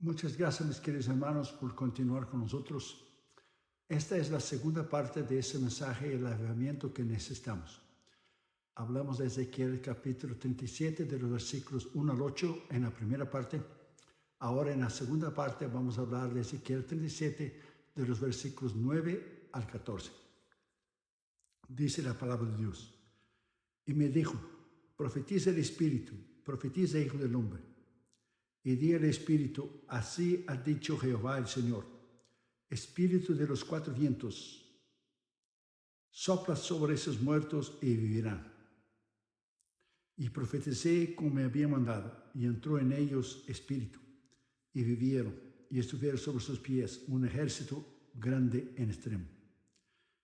Muchas gracias, mis queridos hermanos, por continuar con nosotros. Esta es la segunda parte de ese mensaje, el avivamiento que necesitamos. Hablamos de Ezequiel capítulo 37, de los versículos 1 al 8 en la primera parte. Ahora en la segunda parte vamos a hablar de Ezequiel 37, de los versículos 9 al 14. Dice la palabra de Dios. Y me dijo, profetiza el Espíritu, profetiza, hijo del hombre. Y di al Espíritu, así ha dicho Jehová el Señor, Espíritu de los cuatro vientos, sopla sobre esos muertos y vivirán. Y profeticé como me había mandado, y entró en ellos Espíritu, y vivieron, y estuvieron sobre sus pies un ejército grande en extremo.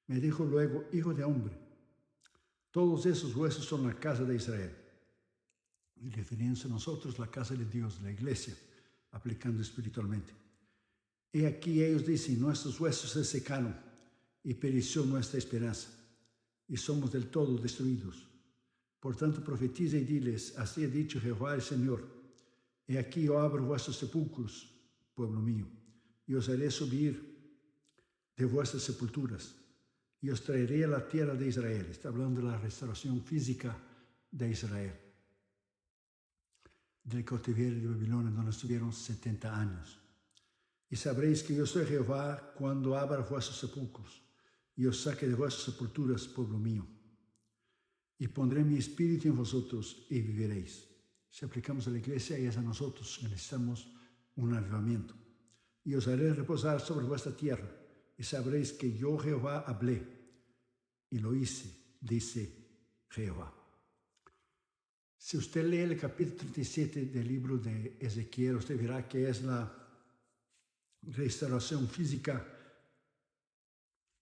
Me dijo luego, hijo de hombre, todos esos huesos son la casa de Israel. Y refiriéndose a nosotros, la casa de Dios, la iglesia, aplicando espiritualmente. He aquí ellos dicen, nuestros huesos se secaron y pereció nuestra esperanza, y somos del todo destruidos. Por tanto, profetiza y diles, así ha dicho Jehová el Señor, he aquí yo abro vuestros sepulcros, pueblo mío, y os haré subir de vuestras sepulturas, y os traeré a la tierra de Israel. Está hablando de la restauración física de Israel, del cautiverio de Babilonia, donde estuvieron 70 años. Y sabréis que yo soy Jehová cuando abra vuestros sepulcros, y os saque de vuestras sepulturas, pueblo mío. Y pondré mi espíritu en vosotros, y viviréis. Si aplicamos a la iglesia, y es a nosotros que necesitamos un avivamiento. Y os haré reposar sobre vuestra tierra, y sabréis que yo Jehová hablé, y lo hice, dice Jehová. Si usted lee el capítulo 37 del libro de Ezequiel, usted verá que es la restauración física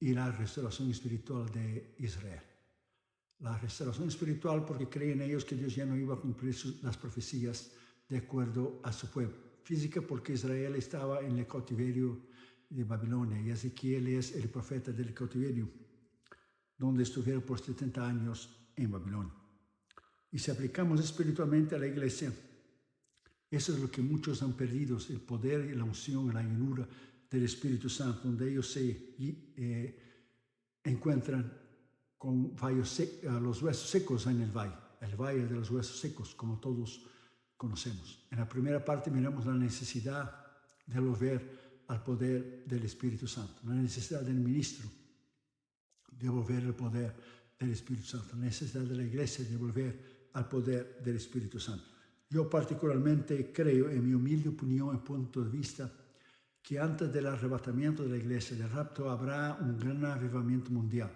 y la restauración espiritual de Israel. La restauración espiritual porque creen ellos que Dios ya no iba a cumplir las profecías de acuerdo a su pueblo. Física porque Israel estaba en el cautiverio de Babilonia y Ezequiel es el profeta del cautiverio, donde estuvieron por 70 años en Babilonia. Y si aplicamos espiritualmente a la iglesia, eso es lo que muchos han perdido, el poder y la unción, la llenura del Espíritu Santo, donde ellos se encuentran con los huesos secos en el valle de los huesos secos, como todos conocemos. En la primera parte miramos la necesidad de volver al poder del Espíritu Santo, la necesidad del ministro de volver al poder del Espíritu Santo, la necesidad de la iglesia de volver al poder del Espíritu Santo. Yo particularmente creo, en mi humilde opinión y punto de vista, que antes del arrebatamiento de la iglesia, del rapto, habrá un gran avivamiento mundial.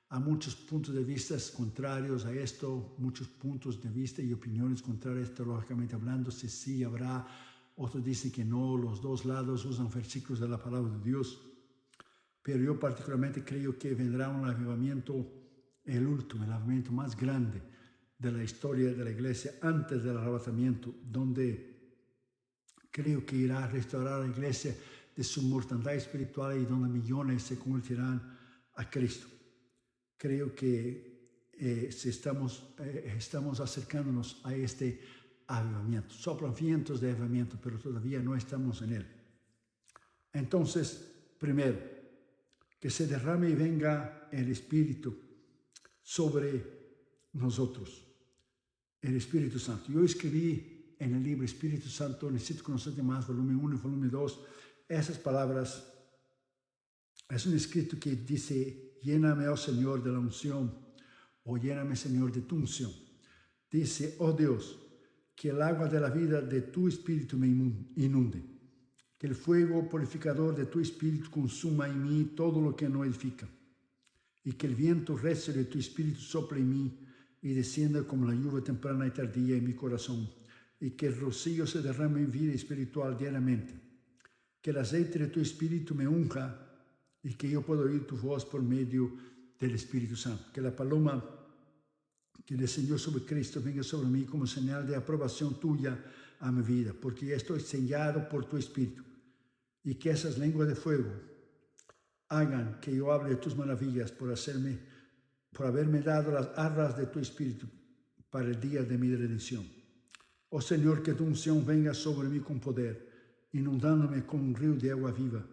Hay muchos puntos de vista contrarios a esto, muchos puntos de vista y opiniones contrarias teológicamente hablando, si sí habrá, otros dicen que no, los dos lados usan versículos de la palabra de Dios. Pero yo particularmente creo que vendrá un avivamiento, el último, el avivamiento más grande de la historia de la iglesia antes del arrebatamiento, donde creo que irá a restaurar a la iglesia de su mortandad espiritual y donde millones se convertirán a Cristo. Creo que estamos acercándonos a este avivamiento. Soplan vientos de avivamiento, pero todavía no estamos en él. Entonces, primero, que se derrame y venga el Espíritu sobre nosotros. El Espíritu Santo. Yo escribí en el libro Espíritu Santo, necesito conocerte más, volumen 1 y volumen 2, esas palabras. Es un escrito que dice, lléname, oh Señor, de la unción, o lléname, Señor, de tu unción. Dice, oh Dios, que el agua de la vida de tu Espíritu me inunde, que el fuego purificador de tu Espíritu consuma en mí todo lo que no edifica, y que el viento recio de tu Espíritu sople en mí, y descienda como la lluvia temprana y tardía en mi corazón, y que el rocío se derrame en vida espiritual diariamente, que el aceite de tu Espíritu me unja, y que yo pueda oír tu voz por medio del Espíritu Santo, que la paloma que descendió sobre Cristo venga sobre mí como señal de aprobación tuya a mi vida, porque ya estoy sellado por tu Espíritu, y que esas lenguas de fuego hagan que yo hable de tus maravillas por haberme dado las arras de tu Espíritu para el día de mi redención. Oh Señor, que tu unción venga sobre mí con poder, inundándome con un río de agua viva,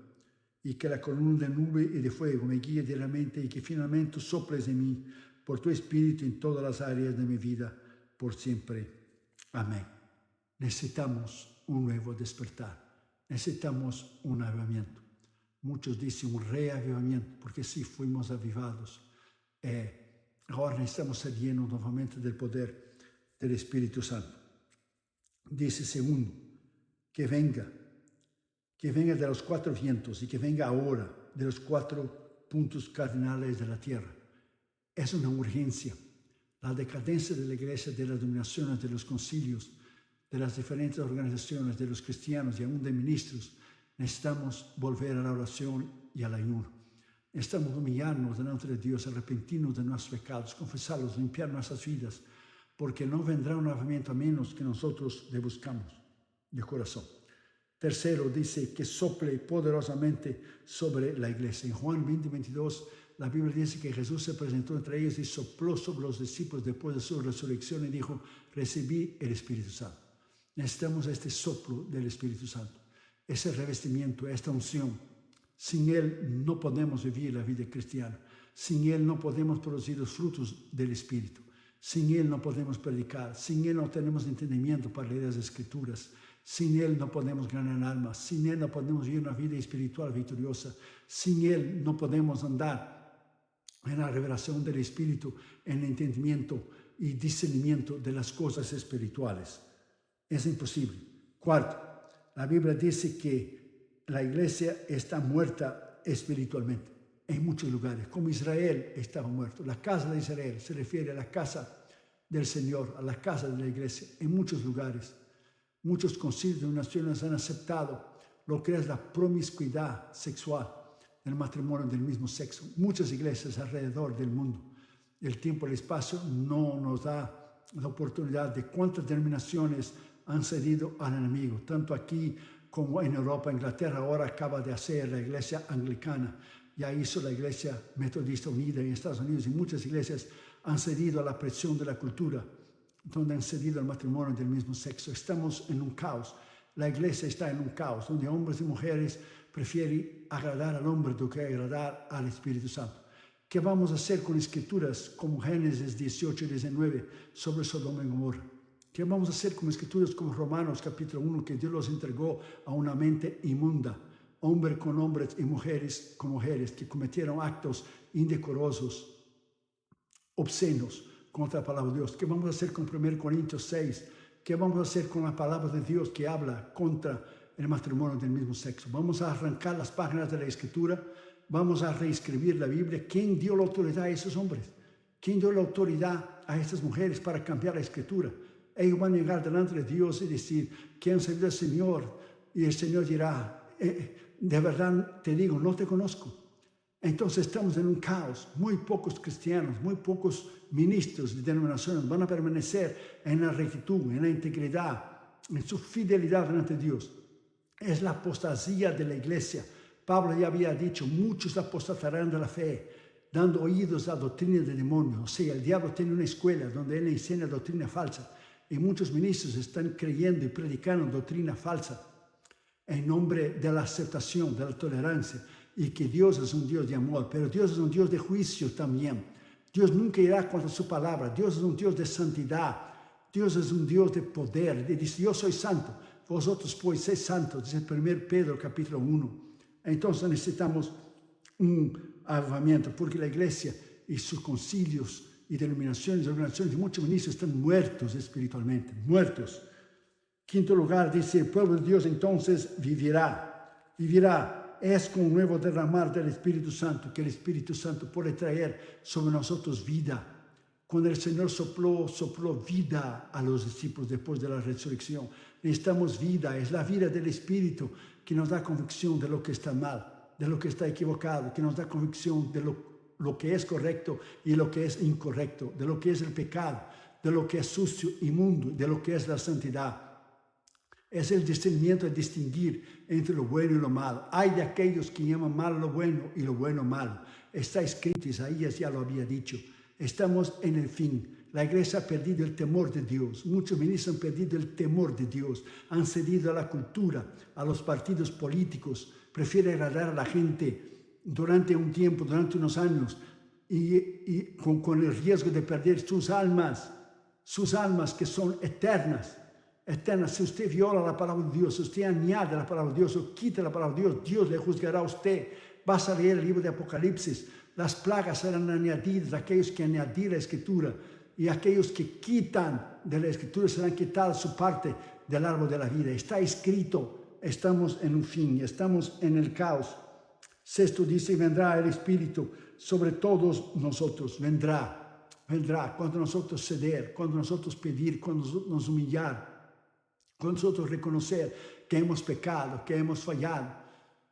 y que la columna de nube y de fuego me guíe diariamente y que finalmente soples en mí por tu espíritu en todas las áreas de mi vida por siempre. Amén. Necesitamos un nuevo despertar, necesitamos un avivamiento. Muchos dicen un reavivamiento, porque sí fuimos avivados. Ahora necesitamos ser llenos nuevamente del poder del Espíritu Santo. Dice segundo, que venga de los 4 vientos y que venga ahora de los 4 puntos cardinales de la tierra. Es una urgencia. La decadencia de la iglesia, de las dominaciones, de los concilios, de las diferentes organizaciones, de los cristianos y aún de ministros, necesitamos volver a la oración y al ayuno. Necesitamos humillarnos delante de Dios, arrepentirnos de nuestros pecados, confesarlos, limpiar nuestras vidas, porque no vendrá un avivamiento a menos que nosotros le buscamos de corazón. Tercero, dice que sople poderosamente sobre la iglesia. En Juan 20:22, la Biblia dice que Jesús se presentó entre ellos y sopló sobre los discípulos después de su resurrección y dijo, recibí el Espíritu Santo. Necesitamos este soplo del Espíritu Santo, ese revestimiento, esta unción. Sin Él no podemos vivir la vida cristiana. Sin Él no podemos producir los frutos del Espíritu. Sin Él no podemos predicar. Sin Él no tenemos entendimiento para leer las Escrituras. Sin Él no podemos ganar almas. Sin Él no podemos vivir una vida espiritual victoriosa. Sin Él no podemos andar en la revelación del Espíritu, en el entendimiento y discernimiento de las cosas espirituales. Es imposible. Cuarto, la Biblia dice que la iglesia está muerta espiritualmente en muchos lugares, como Israel estaba muerto. La casa de Israel se refiere a la casa del Señor, a la casa de la iglesia, en muchos lugares. Muchos concilios de naciones han aceptado lo que es la promiscuidad sexual, el matrimonio del mismo sexo. Muchas iglesias alrededor del mundo. El tiempo y el espacio no nos da la oportunidad de cuántas denominaciones han cedido al enemigo, tanto aquí como en Europa. Inglaterra ahora acaba de hacer la iglesia anglicana, ya hizo la iglesia metodista unida en Estados Unidos, y muchas iglesias han cedido a la presión de la cultura, donde han cedido al matrimonio del mismo sexo. Estamos en un caos. La iglesia está en un caos, donde hombres y mujeres prefieren agradar al hombre do que agradar al Espíritu Santo. ¿Qué vamos a hacer con escrituras como Génesis 18 y 19 sobre Sodoma y Gomorra? ¿Qué vamos a hacer con escrituras como Romanos capítulo 1, que Dios los entregó a una mente inmunda, hombres con hombres y mujeres con mujeres, que cometieron actos indecorosos, obscenos contra la palabra de Dios? ¿Qué vamos a hacer con 1 Corintios 6? ¿Qué vamos a hacer con la palabra de Dios que habla contra el matrimonio del mismo sexo? ¿Vamos a arrancar las páginas de la Escritura? ¿Vamos a reescribir la Biblia? ¿Quién dio la autoridad a esos hombres? ¿Quién dio la autoridad a estas mujeres para cambiar la Escritura? Ellos van a llegar delante de Dios y decir, ¿quién será el Señor? Y el Señor dirá, de verdad te digo, no te conozco. Entonces estamos en un caos. Muy pocos cristianos, muy pocos ministros de denominaciones van a permanecer en la rectitud, en la integridad, en su fidelidad delante de Dios. Es la apostasía de la iglesia. Pablo ya había dicho, muchos apostatarán de la fe, dando oídos a doctrina de demonios. O sea, el diablo tiene una escuela donde él enseña doctrina falsa, y muchos ministros están creyendo y predicando doctrina falsa en nombre de la aceptación, de la tolerancia, y que Dios es un Dios de amor, pero Dios es un Dios de juicio también. Dios nunca irá contra su palabra. Dios es un Dios de santidad. Dios es un Dios de poder. Y dice, yo soy santo, vosotros pues sed santos, dice 1 Pedro capítulo 1. Entonces necesitamos un avivamiento, porque la iglesia y sus concilios y denominaciones, organizaciones y muchos ministros están muertos espiritualmente, muertos. Quinto lugar, dice, el pueblo de Dios entonces vivirá. Es con un nuevo derramar del Espíritu Santo que el Espíritu Santo puede traer sobre nosotros vida. Cuando el Señor sopló vida a los discípulos después de la resurrección. Necesitamos vida, es la vida del Espíritu que nos da convicción de lo que está mal, de lo que está equivocado, que nos da convicción de lo que es correcto y lo que es incorrecto, de lo que es el pecado, de lo que es sucio, inmundo, de lo que es la santidad. Es el discernimiento de distinguir entre lo bueno y lo malo. Hay de aquellos que llaman malo lo bueno y lo bueno malo. Está escrito, Isaías ya lo había dicho. Estamos en el fin. La iglesia ha perdido el temor de Dios. Muchos ministros han perdido el temor de Dios. Han cedido a la cultura, a los partidos políticos. Prefieren agradar a la gente durante un tiempo, durante unos años, y con el riesgo de perder sus almas que son eternas. Si usted viola la palabra de Dios, si usted añade la palabra de Dios o quita la palabra de Dios, Dios le juzgará a usted. Vas a leer el libro de Apocalipsis. Las plagas serán añadidas a aquellos que añadir la Escritura, y aquellos que quitan de la Escritura serán quitados su parte del árbol de la vida. Está escrito, estamos en un fin, estamos en el caos. Sexto dice, vendrá el Espíritu sobre todos nosotros, vendrá cuando nosotros ceder, cuando nosotros pedir, cuando nos humillar, cuando nosotros reconocer que hemos pecado, que hemos fallado.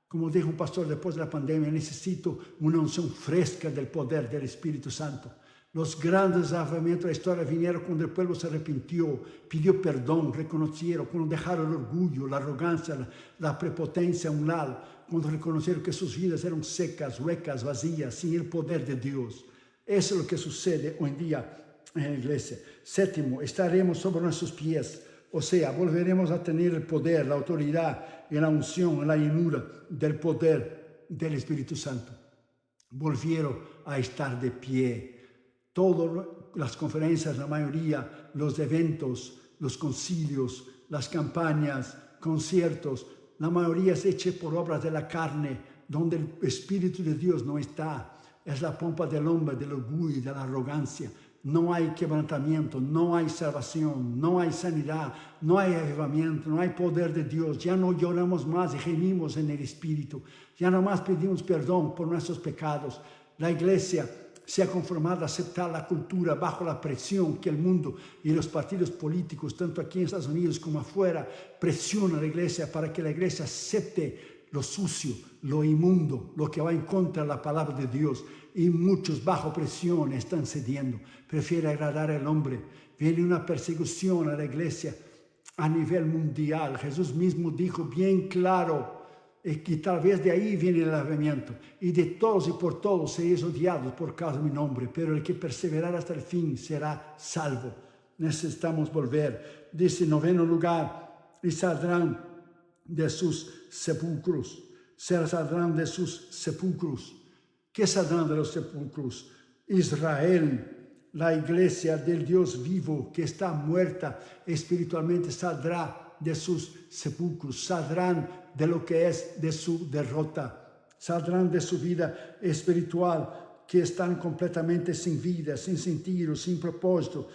Como dijo un pastor después de la pandemia, necesito una unción fresca del poder del Espíritu Santo. Los grandes avivamientos de la historia vinieron cuando el pueblo se arrepintió, pidió perdón, reconocieron, cuando dejaron el orgullo, la arrogancia, la prepotencia a un lado, cuando reconocieron que sus vidas eran secas, huecas, vacías, sin el poder de Dios. Eso es lo que sucede hoy en día en la iglesia. Séptimo, estaremos sobre nuestros pies. O sea, volveremos a tener el poder, la autoridad y la unción, la llenura del poder del Espíritu Santo. Volvieron a estar de pie. Todas las conferencias, la mayoría, los eventos, los concilios, las campañas, conciertos, la mayoría es hecha por obras de la carne, donde el Espíritu de Dios no está. Es la pompa del hombre, del orgullo y de la arrogancia. No hay quebrantamiento, no hay salvación, no hay sanidad, no hay avivamiento, no hay poder de Dios. Ya no lloramos más y gemimos en el Espíritu. Ya no más pedimos perdón por nuestros pecados. La iglesia se ha conformado a aceptar la cultura bajo la presión que el mundo y los partidos políticos, tanto aquí en Estados Unidos como afuera, presionan a la iglesia para que la iglesia acepte lo sucio, lo inmundo, lo que va en contra de la palabra de Dios. Y muchos bajo presión están cediendo, prefieren agradar al hombre. Viene una persecución a la iglesia a nivel mundial. Jesús mismo dijo bien claro, que tal vez de ahí viene el avivamiento. Y de todos y por todos seréis odiados por causa de mi nombre, pero el que perseverará hasta el fin será salvo. Necesitamos volver. Dice, noveno lugar, y saldrán de sus sepulcros. Saldrán de sus sepulcros. ¿Qué saldrán de los sepulcros? Israel, la iglesia del Dios vivo que está muerta espiritualmente, saldrá de sus sepulcros, saldrán de lo que es de su derrota, saldrán de su vida espiritual, que están completamente sin vida, sin sentido, sin propósito,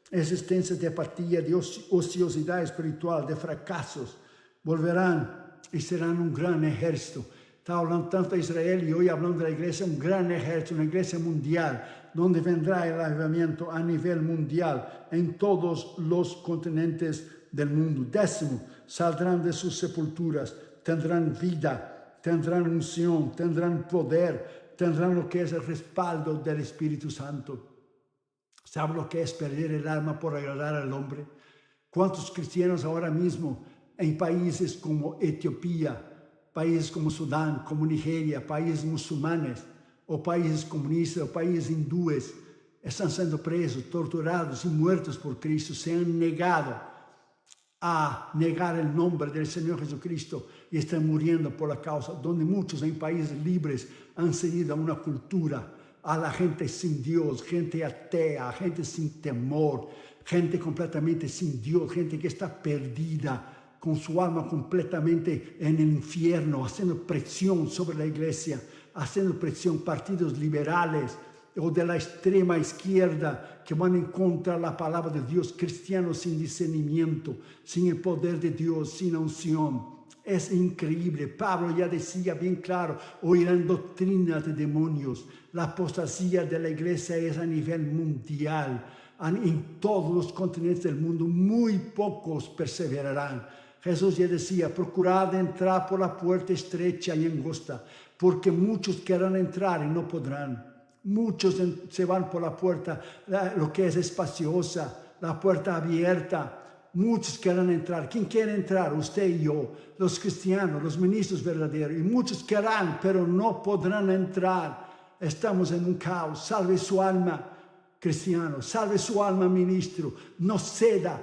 existencia de apatía, de ociosidad espiritual, de fracasos. Volverán y serán un gran ejército. Está hablando tanto de Israel y hoy hablando de la iglesia, un gran ejército, una iglesia mundial, donde vendrá el avivamiento a nivel mundial en todos los continentes del mundo. Décimo, saldrán de sus sepulturas, tendrán vida, tendrán unción, tendrán poder, tendrán lo que es el respaldo del Espíritu Santo. ¿Sabe lo que es perder el alma por agradar al hombre? ¿Cuántos cristianos ahora mismo en países como Etiopía, países como Sudán, como Nigeria, países musulmanes, o países comunistas, o países hindúes, están siendo presos, torturados y muertos por Cristo? Se han negado a negar el nombre del Señor Jesucristo y están muriendo por la causa, donde muchos en países libres han cedido a una cultura, a la gente sin Dios, gente atea, gente sin temor, gente completamente sin Dios, gente que está perdida, con su alma completamente en el infierno, haciendo presión sobre la iglesia, haciendo presión, partidos liberales o de la extrema izquierda que van en contra de la palabra de Dios, cristianos sin discernimiento, sin el poder de Dios, sin unción. Es increíble. Pablo ya decía bien claro, oirán doctrinas de demonios. La apostasía de la iglesia es a nivel mundial. En todos los continentes del mundo, muy pocos perseverarán. Jesús ya decía, procurad entrar por la puerta estrecha y angosta, porque muchos querrán entrar y no podrán. Muchos se van por la puerta, lo que es espaciosa, la puerta abierta. Muchos querrán entrar. ¿Quién quiere entrar? Usted y yo, los cristianos, los ministros verdaderos. Y muchos querrán, pero no podrán entrar. Estamos en un caos. Salve su alma. cristiano, salve su alma, ministro, no ceda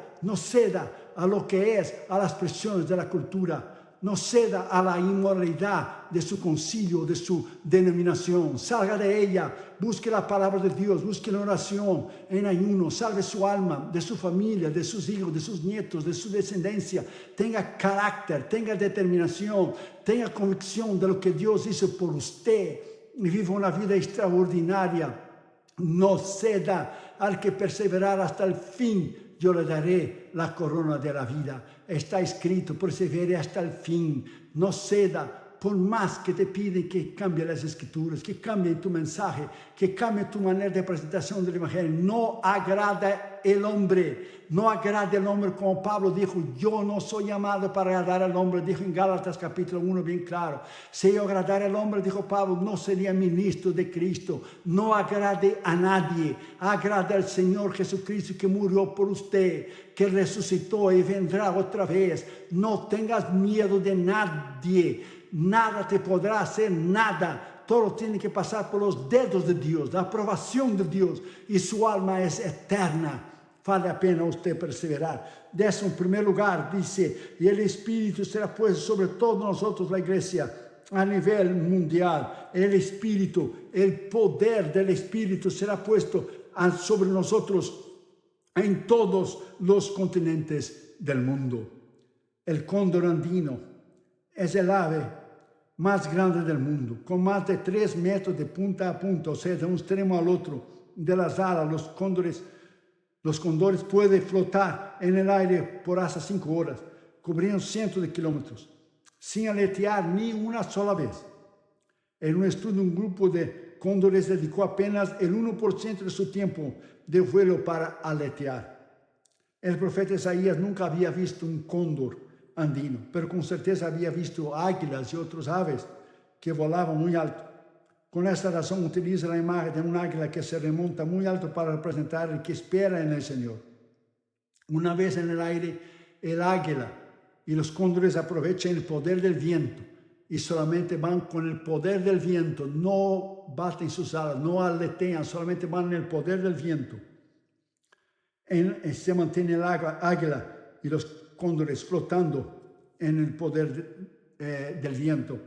a lo que es, a las presiones de la cultura, no ceda a la inmoralidad de su concilio, de su denominación, salga de ella, busque la palabra de Dios, busque la oración en ayuno, salve su alma, de su familia, de sus hijos, de sus nietos, de su descendencia, tenga carácter, tenga determinación, tenga convicción de lo que Dios hizo por usted y viva una vida extraordinaria. No ceda al que perseverar hasta el fin. Yo le daré la corona de la vida. Está escrito, persevere hasta el fin. No ceda, por más que te piden que cambie las escrituras, que cambie tu mensaje, que cambie tu manera de presentación del evangelio. No agrada el hombre. No agrada el hombre, como Pablo dijo, yo no soy llamado para agradar al hombre, dijo en Gálatas capítulo 1 bien claro. Si yo agradara al hombre, dijo Pablo, no sería ministro de Cristo. No agrade a nadie, agrade al Señor Jesucristo que murió por usted, que resucitó y vendrá otra vez. No tengas miedo de nadie, nada te podrá hacer nada. Todo tiene que pasar por los dedos de Dios, la aprobación de Dios, y su alma es eterna. Vale la pena usted perseverar. De eso, en primer lugar, dice, y el Espíritu será puesto sobre todos nosotros, la iglesia, a nivel mundial. El Espíritu, el poder del Espíritu será puesto sobre nosotros en todos los continentes del mundo. El cóndor andino es el ave más grande del mundo, con más de 3 metros de punta a punta, o sea, de un extremo al otro de las alas. Los cóndores pueden flotar en el aire por hasta 5 horas, cubriendo cientos de kilómetros, sin aletear ni una sola vez. En un estudio, un grupo de cóndores dedicó apenas el 1% de su tiempo de vuelo para aletear. El profeta Isaías nunca había visto un cóndor andino, pero con certeza había visto águilas y otras aves que volaban muy alto. Con esta razón utiliza la imagen de un águila que se remonta muy alto para representar el que espera en el Señor. Una vez en el aire, el águila y los cóndores aprovechan el poder del viento y solamente van con el poder del viento, no baten sus alas, no aletean, solamente van en el poder del viento. Se mantiene el águila y los cóndores flotando en el poder del viento.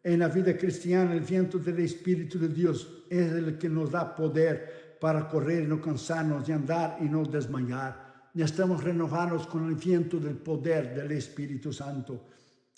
En la vida cristiana, el viento del Espíritu de Dios es el que nos da poder para correr y no cansarnos, de andar y no desmayar. Necesitamos renovarnos con el viento del poder del Espíritu Santo.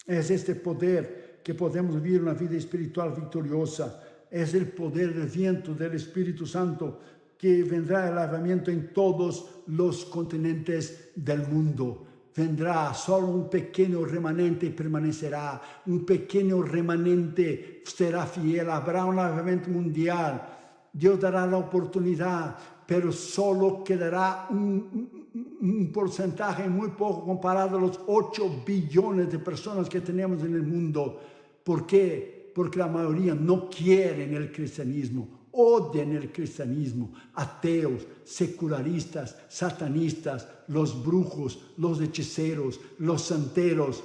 Es este poder que podemos vivir una vida espiritual victoriosa. Es el poder del viento del Espíritu Santo que vendrá el avivamiento en todos los continentes del mundo. Vendrá, solo un pequeño remanente permanecerá, un pequeño remanente será fiel, habrá un avivamiento mundial. Dios dará la oportunidad, pero solo quedará un porcentaje muy poco comparado a los 8 billones de personas que tenemos en el mundo. ¿Por qué? Porque la mayoría no quieren el cristianismo. Odian el cristianismo, ateos, secularistas, satanistas, los brujos, los hechiceros, los santeros,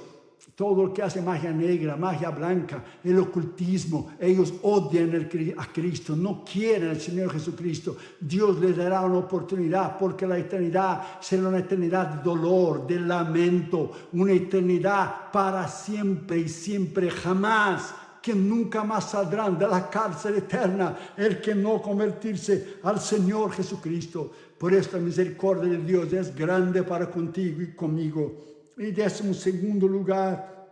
todo lo que hace magia negra, magia blanca, el ocultismo. Ellos odian a Cristo, no quieren al Señor Jesucristo. Dios les dará una oportunidad porque la eternidad será una eternidad de dolor, de lamento, una eternidad para siempre y siempre, jamás, que nunca más saldrán de la cárcel eterna el que no convertirse al Señor Jesucristo. Por esta misericordia de Dios es grande para contigo y conmigo. Y 12º lugar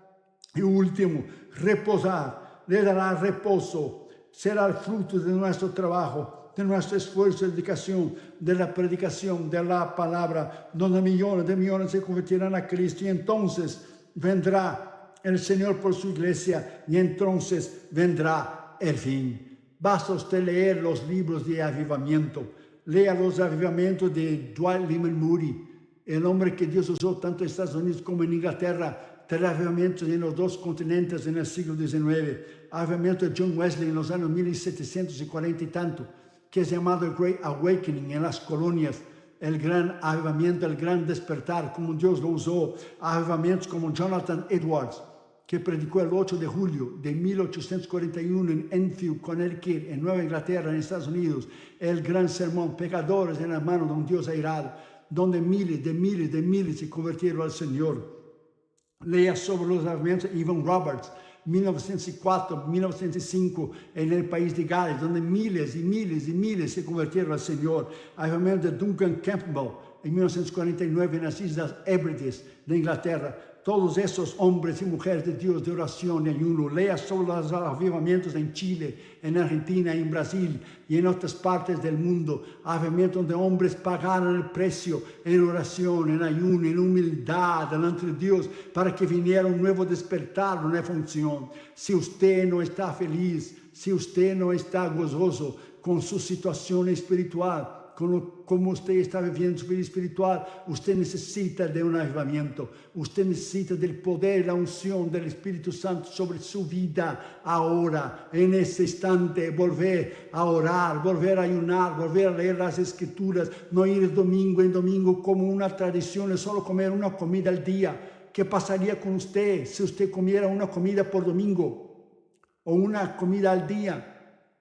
y último, reposar. Le dará reposo. Será el fruto de nuestro trabajo, de nuestro esfuerzo y dedicación, de la predicación de la palabra, donde millones de millones se convertirán a Cristo. Y entonces vendrá el Señor por su iglesia y entonces vendrá el fin. Basta usted leer los libros de avivamiento. Lea los avivamientos de Dwight Lyman Moody, el hombre que Dios usó tanto en Estados Unidos como en Inglaterra. Tres avivamientos en los 2 continentes en el siglo XIX. Avivamiento de John Wesley en los años 1740 y tanto, que es llamado el Great Awakening en las colonias. El gran avivamiento, el gran despertar, como Dios lo usó. Avivamientos como Jonathan Edwards, que predicó el 8 de julio de 1841 en Enfield, Connecticut, en Nueva Inglaterra, en Estados Unidos, el gran sermón, pecadores en las manos de un Dios airado, donde miles se convirtieron al Señor. Lea sobre los avivamientos de Evan Roberts, 1904, 1905, en el país de Gales, donde miles se convirtieron al Señor. Avivamiento de Duncan Campbell, en 1949, en las Islas Hébrides de Inglaterra. Todos esos hombres y mujeres de Dios de oración y ayuno. Lea sobre los avivamientos en Chile, en Argentina, en Brasil y en otras partes del mundo. Avivamientos donde hombres pagaron el precio en oración, en ayuno, en humildad delante de Dios para que viniera un nuevo despertar, una función. Si usted no está feliz, si usted no está gozoso con su situación espiritual, como usted está viviendo su vida espiritual, usted necesita de un avivamiento. Usted necesita del poder y la unción del Espíritu Santo sobre su vida ahora, en ese instante. Volver a orar, volver a ayunar, volver a leer las Escrituras, no ir de domingo en domingo como una tradición, es solo comer una comida al día. ¿Qué pasaría con usted si usted comiera una comida por domingo o una comida al día?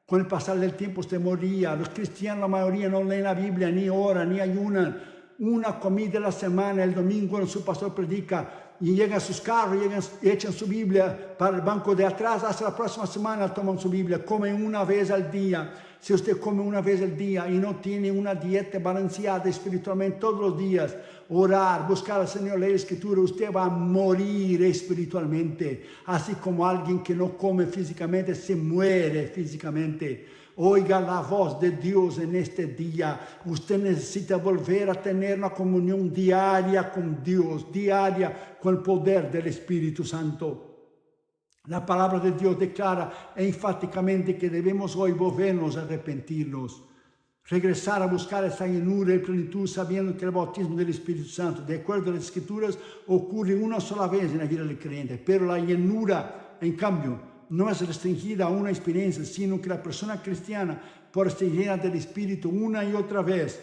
Con el pasar del tiempo usted moría. Los cristianos, la mayoría, no leen la Biblia, ni oran, ni ayunan. Una comida a la semana, el domingo, cuando su pastor predica, y llegan a sus carros, y echan su Biblia para el banco de atrás. Hasta la próxima semana toman su Biblia. Comen una vez al día. Si usted come una vez al día y no tiene una dieta balanceada espiritualmente todos los días, orar, buscar al Señor, leer Escritura, usted va a morir espiritualmente. Así como alguien que no come físicamente se muere físicamente. Oiga la voz de Dios en este día. Usted necesita volver a tener una comunión diaria con Dios, diaria con el poder del Espíritu Santo. La palabra de Dios declara enfáticamente que debemos hoy volvernos a arrepentirnos, regresar a buscar esa llenura y plenitud, sabiendo que el bautismo del Espíritu Santo, de acuerdo a las Escrituras, ocurre una sola vez en la vida del creyente, pero la llenura, en cambio, no es restringida a una experiencia, sino que la persona cristiana puede ser llena del Espíritu una y otra vez,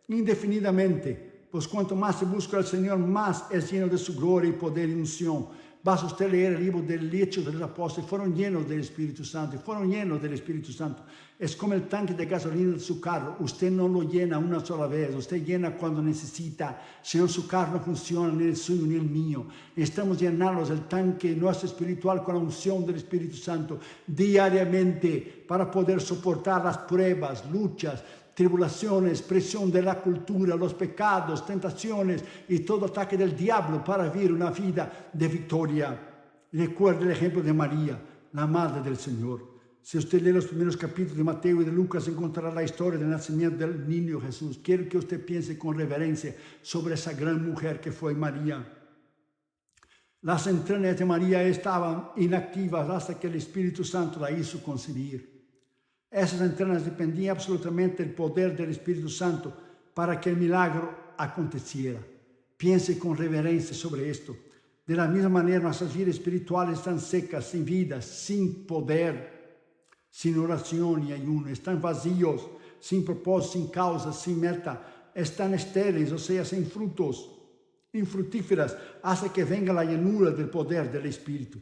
indefinidamente, pues cuanto más se busca al Señor, más es lleno de su gloria y poder y unción. Basta usted leer el libro del Hechos de los Apóstoles, fueron llenos del Espíritu Santo, Es como el tanque de gasolina de su carro, usted no lo llena una sola vez, usted llena cuando necesita. Si no, su carro no funciona, ni el suyo ni el mío. Necesitamos llenarnos el tanque nuestro espiritual con la unción del Espíritu Santo diariamente para poder soportar las pruebas, luchas, tribulaciones, presión de la cultura, los pecados, tentaciones y todo ataque del diablo para vivir una vida de victoria. Recuerde el ejemplo de María, la madre del Señor. Si usted lee los primeros capítulos de Mateo y de Lucas, encontrará la historia del nacimiento del niño Jesús. Quiero que usted piense con reverencia sobre esa gran mujer que fue María. Las entrañas de María estaban inactivas hasta que el Espíritu Santo la hizo concebir. Esas entrañas dependían absolutamente del poder del Espíritu Santo para que el milagro aconteciera. Piense con reverencia sobre esto. De la misma manera, nuestras vidas espirituales están secas, sin vida, sin poder, sin oración y ayuno. Están vacíos, sin propósito, sin causa, sin meta. Están estériles, o sea, sin frutos, infructíferas, hasta que venga la llenura del poder del Espíritu.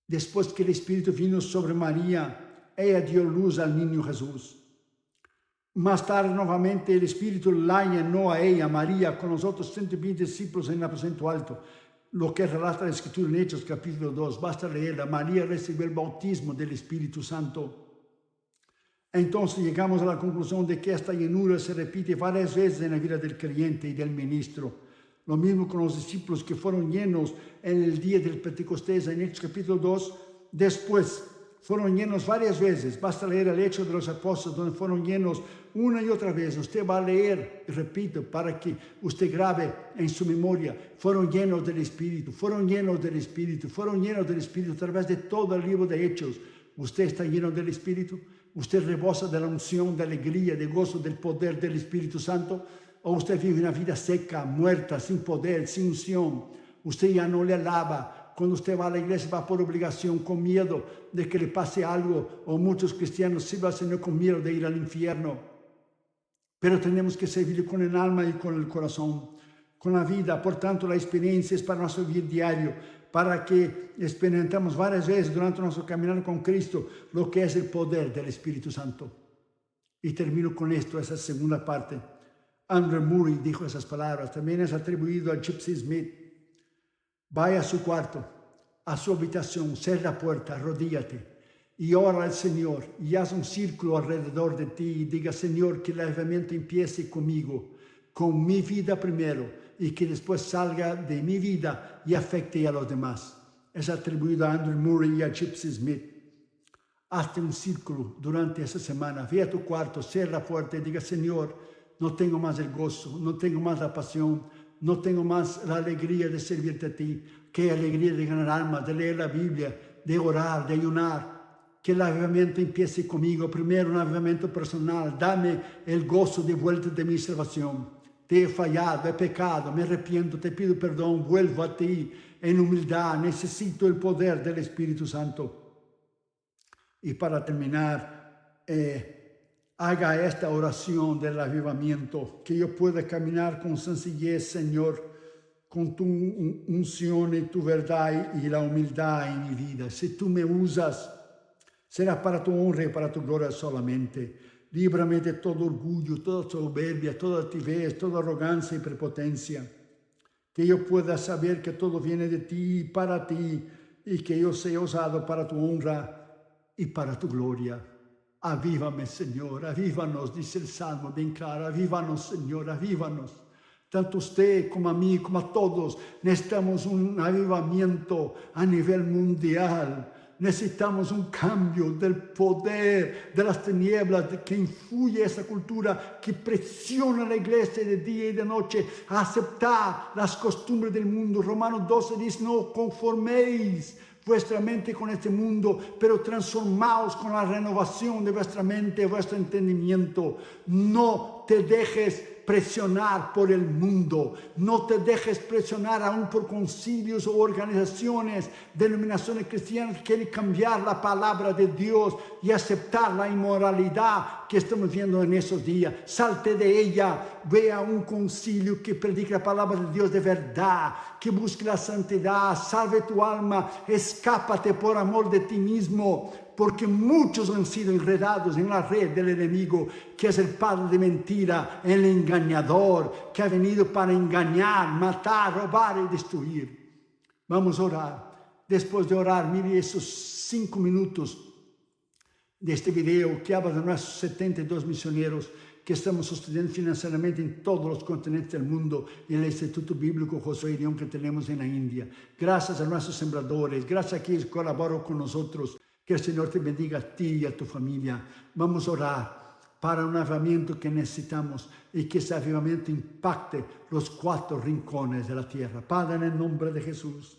Después que el Espíritu vino sobre María, ella dio luz al niño Jesús. Más tarde, nuevamente, el Espíritu la llenó a ella, María, con los otros 120 discípulos en el aposento alto. Lo que relata la Escritura en Hechos, capítulo 2. Basta leerla. María recibió el bautismo del Espíritu Santo. Entonces llegamos a la conclusión de que esta llenura se repite varias veces en la vida del creyente y del ministro. Lo mismo con los discípulos que fueron llenos en el día del Pentecostés, en Hechos capítulo 2. Después fueron llenos varias veces. Basta leer el Hecho de los Apóstoles, donde fueron llenos una y otra vez. Usted va a leer, repito, para que usted grabe en su memoria. Fueron llenos del Espíritu, fueron llenos del Espíritu, fueron llenos del Espíritu a través de todo el libro de Hechos. Usted está lleno del Espíritu. Usted rebosa de la unción, de alegría, de gozo, del poder del Espíritu Santo. O usted vive una vida seca, muerta, sin poder, sin unción. Usted ya no le alaba. Cuando usted va a la iglesia, va por obligación, con miedo de que le pase algo, o muchos cristianos sirven al Señor con miedo de ir al infierno. Pero tenemos que servirle con el alma y con el corazón, con la vida. Por tanto, la experiencia es para nuestro vivir diario, para que experimentemos varias veces durante nuestro caminar con Cristo lo que es el poder del Espíritu Santo. Y termino con esto, esa segunda parte. Andrew Murray dijo esas palabras, también es atribuido a Gypsy Smith. Vaya a su cuarto, a su habitación, cierra la puerta, arrodíllate y ora al Señor y haz un círculo alrededor de ti y diga, Señor, que el avivamiento empiece conmigo, con mi vida primero y que después salga de mi vida y afecte a los demás. Es atribuido a Andrew Murray y a Gypsy Smith. Hazte un círculo durante esa semana, ve a tu cuarto, cierra la puerta y diga, Señor, no tengo más el gozo, no tengo más la pasión, no tengo más la alegría de servirte a ti. Qué alegría de ganar almas, de leer la Biblia, de orar, de ayunar. Que el avivamiento empiece conmigo. Primero un avivamiento personal. Dame el gozo de vuelta de mi salvación. Te he fallado, he pecado, me arrepiento, te pido perdón, vuelvo a ti en humildad. Necesito el poder del Espíritu Santo. Y para terminar, haga esta oración del avivamiento, que yo pueda caminar con sencillez, Señor, con tu unción y tu verdad y la humildad en mi vida. Si tú me usas, será para tu honra y para tu gloria solamente. Líbrame de todo orgullo, toda soberbia, toda altivez, toda arrogancia y prepotencia. Que yo pueda saber que todo viene de ti y para ti, y que yo sea usado para tu honra y para tu gloria. Avívame, Señor, avívanos, dice el Salmo bien claro, avívanos, Señor, avívanos. Tanto usted como a mí, como a todos, necesitamos un avivamiento a nivel mundial. Necesitamos un cambio del poder de las tinieblas que influye esa cultura, que presiona a la iglesia de día y de noche a aceptar las costumbres del mundo. Romanos 12 dice, no conforméis vuestra mente con este mundo, pero transformaos con la renovación de vuestra mente, vuestro entendimiento. No te dejes presionar por el mundo, no te dejes presionar aún por concilios o organizaciones, denominaciones cristianas que quieren cambiar la palabra de Dios y aceptar la inmoralidad que estamos viendo en esos días. Salte de ella, ve a un concilio que predique la palabra de Dios de verdad, que busque la santidad, salve tu alma, escápate por amor de ti mismo, porque muchos han sido enredados en la red del enemigo, que es el padre de mentira, el engañador, que ha venido para engañar, matar, robar y destruir. Vamos a orar. Después de orar, mire esos 5 minutos de este video que habla de nuestros 72 misioneros que estamos sosteniendo financieramente en todos los continentes del mundo, y el Instituto Bíblico Josué Irión que tenemos en la India. Gracias a nuestros sembradores, gracias a quienes colaboran con nosotros. Que el Señor te bendiga a ti y a tu familia. Vamos a orar para un avivamiento que necesitamos y que ese avivamiento impacte los 4 rincones de la tierra. Padre, en el nombre de Jesús,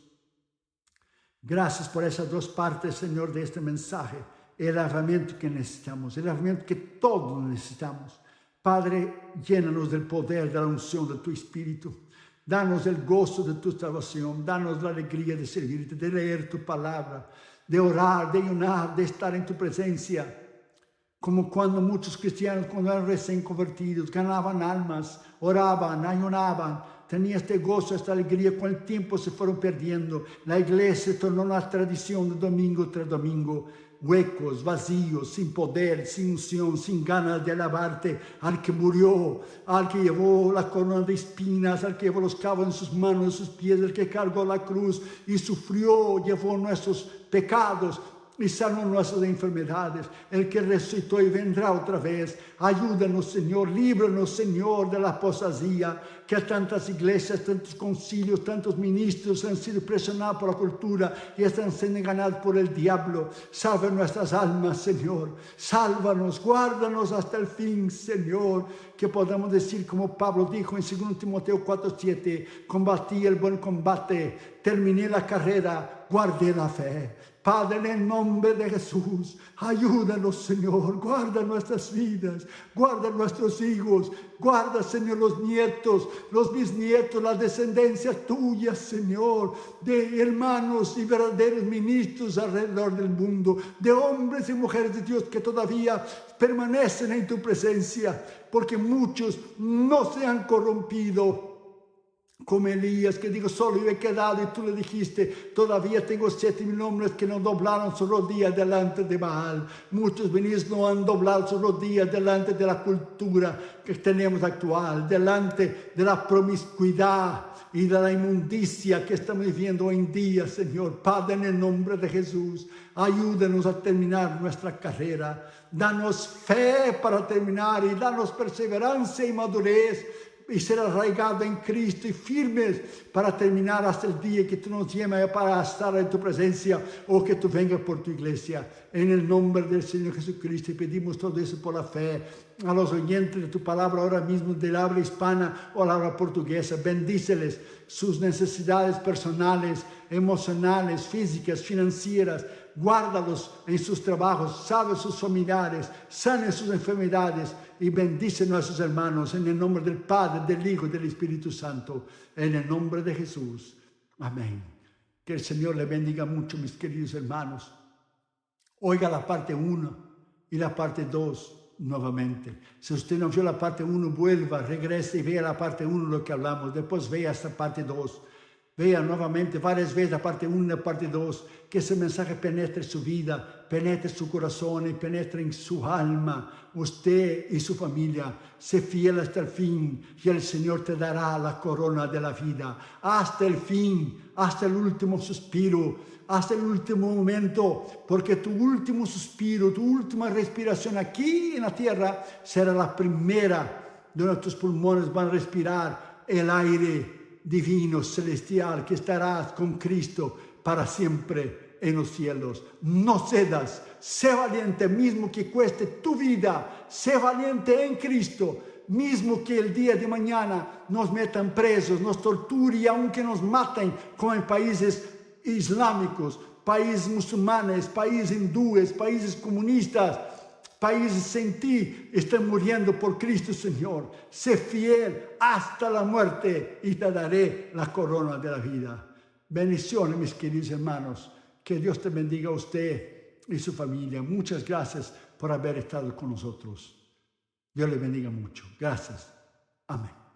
gracias por esas 2 partes, Señor, de este mensaje. El avivamiento que necesitamos, el avivamiento que todos necesitamos. Padre, llénanos del poder, de la unción de tu Espíritu. Danos el gozo de tu salvación. Danos la alegría de servirte, de leer tu palabra, de orar, de ayunar, de estar en tu presencia. Como cuando muchos cristianos, cuando eran recién convertidos, ganaban almas, oraban, ayunaban, tenían este gozo, esta alegría. Con el tiempo se fueron perdiendo. La iglesia se tornó una tradición de domingo tras domingo. Huecos, vacíos, sin poder, sin unción, sin ganas de alabarte al que murió, al que llevó la corona de espinas, al que llevó los clavos en sus manos, en sus pies, el que cargó la cruz y sufrió, llevó nuestros pecados y sanó nuestras enfermedades, el que resucitó y vendrá otra vez. Ayúdanos, Señor, líbranos, Señor, de la apostasía, que tantas iglesias, tantos concilios, tantos ministros han sido presionados por la cultura y están siendo engañados por el diablo. Salva nuestras almas, Señor. Sálvanos, guárdanos hasta el fin, Señor, que podamos decir como Pablo dijo en 2 Timoteo 4:7, combatí el buen combate, terminé la carrera, guardé la fe. Padre, en el nombre de Jesús, ayúdanos, Señor, guarda nuestras vidas, guarda nuestros hijos, guarda, Señor, los nietos, los bisnietos, la descendencia tuya, Señor, de hermanos y verdaderos ministros alrededor del mundo, de hombres y mujeres de Dios que todavía permanecen en tu presencia, porque muchos no se han corrompido Como Elías, que dijo, solo yo he quedado, y tú le dijiste, todavía tengo 7,000 hombres que no doblaron sus rodillas delante de Baal. Muchos venís no han doblado sus rodillas delante de la cultura que tenemos actual, delante de la promiscuidad y de la inmundicia que estamos viviendo hoy en día, Señor. Padre, en el nombre de Jesús, ayúdanos a terminar nuestra carrera. Danos fe para terminar y danos perseverancia y madurez y ser arraigado en Cristo y firmes para terminar hasta el día que tú nos llames para estar en tu presencia o que tú vengas por tu iglesia. En el nombre del Señor Jesucristo, y pedimos todo eso por la fe. A los oyentes de tu palabra ahora mismo, del habla hispana o la habla portuguesa, bendíceles sus necesidades personales, emocionales, físicas, financieras. Guárdalos en sus trabajos, salve sus familiares, sane sus enfermedades y bendice a nuestros hermanos en el nombre del Padre, del Hijo y del Espíritu Santo, en el nombre de Jesús. Amén. Que el Señor le bendiga mucho, mis queridos hermanos. Oiga la parte 1 y la parte 2 nuevamente. Si usted no vio la parte 1, vuelva, regrese y vea la parte 1, lo que hablamos. Después vea esta parte 2. Vea nuevamente varias veces la parte 1 y la parte 2, que ese mensaje penetre su vida, penetre su corazón y penetre en su alma. Usted y su familia, sé fiel hasta el fin y el Señor te dará la corona de la vida. Hasta el fin, hasta el último suspiro, hasta el último momento, porque tu último suspiro, tu última respiración aquí en la tierra será la primera donde tus pulmones van a respirar el aire divino, celestial, que estarás con Cristo para siempre en los cielos. No cedas, sé valiente, mismo que cueste tu vida, sé valiente en Cristo, mismo que el día de mañana nos metan presos, nos torturen y aunque nos maten, como en países islámicos, países musulmanes, países hindúes, países comunistas, países sin ti están muriendo por Cristo, Señor. Sé fiel hasta la muerte y te daré la corona de la vida. Bendiciones, mis queridos hermanos. Que Dios te bendiga a usted y su familia. Muchas gracias por haber estado con nosotros. Dios le bendiga mucho. Gracias. Amén.